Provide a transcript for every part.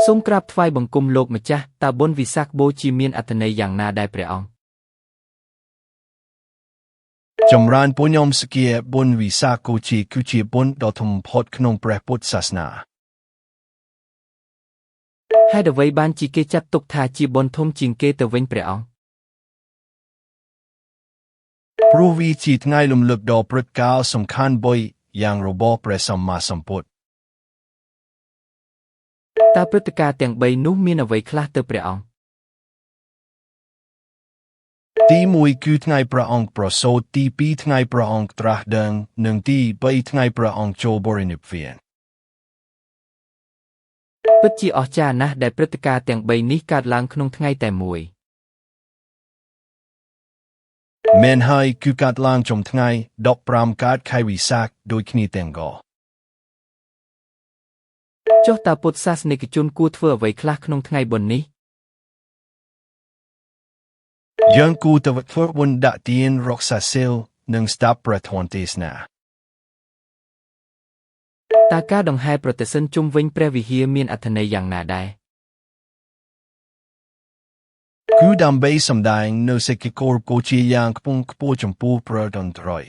សូមក្រាបថ្វាយបង្គំលោកម្ចាស់តើបុណ្យវិសាខបូជាមានអត្ថន័យយ៉ាងណាដែរព្រះអង្គចម្រើនពញោមសគាបុណ្យវិសាខគឺជាបុណ្យដ៏ធំបំផុតក្នុងព្រះពុទ្ធសាសនាហេតុអ្វីបានជាគេចាត់ទុកថាជាបុណ្យធំជាងគេទៅវិញព្រះអង្គព្រោះវាជាថ្ងៃរំលឹកដ៏ព្រឹត្តិការណ៍សំខាន់3យ៉ាងរបស់ព្រះសម្មាសម្ពុទ្ធតើព្រឹត្តិការណ៍ទាំង3នោះមានអ្វីខ្លះទៅព្រះអង្គទី1គឺថ្ងៃព្រះអង្គប្រសូតទី2ថ្ងៃព្រះអង្គត្រាស់ដឹងនិងទី3ថ្ងៃព្រះអង្គចូលបរិនិព្វានពិតជាអស្ចារ្យណាស់ដែលព្រឹត្តិការណ៍ទាំង3នេះកើតឡើងក្នុងថ្ងៃតែមួយមែនហើយគឺកើតឡើងtrongថ្ងៃ15កើតខែវិសាខដូចគ្នាទាំងក៏ចុះតើពុទ្ធសាសនិកជនគួរធ្វើអ្វីខ្លះក្នុងថ្ងៃបុណ្យនេះយើងគួរតែធ្វើបុណ្យដាក់ទានរក្សាសីលនិងស្ដាប់ព្រះធម៌ទេសនាតើការដង្ហែប្រតិសិនជុំវិញព្រះវិហារមានអត្ថន័យយ៉ាងណាដែរគឺដើម្បីសម្ដែងនូវសេចក្ដីគោរពជាយ៉ាងខ្ពង់ខ្ពស់ចំពោះព្រះតន្ត្រី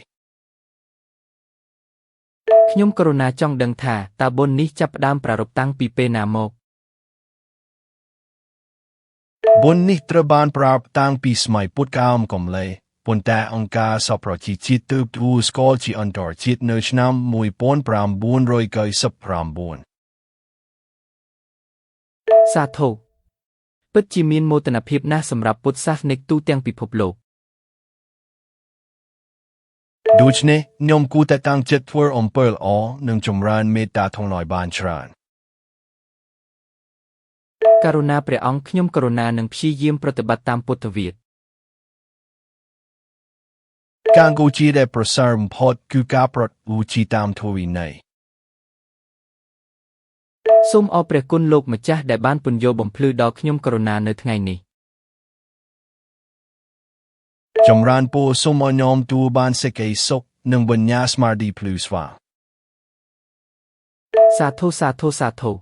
ខ្ញុំករុណាចង់ដឹងថាតើបុណ្យនេះចាប់ផ្ដើមប្រារព្ធតាំងពីពេលណាមកបុណ្យនេះត្រូវបានប្រារព្ធតាំងពីសម័យពុទ្ធកាលមកម្ល៉េះប៉ុន្តែអង្គការសហប្រជាជាតិទើបទទួលស្គាល់ជាអន្តរជាតិនៅឆ្នាំ1999សាធុពិតជាមានមោទនភាពណាស់សម្រាប់ពុទ្ធសាសនិកទូទាំងពិភពលោកដូច្នេះខ្ញុំគួរតែតាំងចិត្តធ្វើអំពើល្អនិងចម្រើនមេត្តាធម៌ឲ្យបានច្រើនករុណាព្រះអង្គខ្ញុំករុណានឹងព្យាយាមប្រតិបត្តិតាមពុទ្ធវាទការគោជាដែលប្រសើរបំផុតគឺការប្រតិបត្តិតាមធម៌វិន័យសូមអរព្រះគុណលោកម្ចាស់ដែលបានពន្យល់បំភ្លឺដល់ខ្ញុំករុណានៅថ្ងៃនេះចម្រើនពរសូមឲ្យខ្ញុំទូបានសេចក្ដីសុខនិងបញ្ញាស្មារតីភ្លឺស្វាងសាធុសាធុសាធុ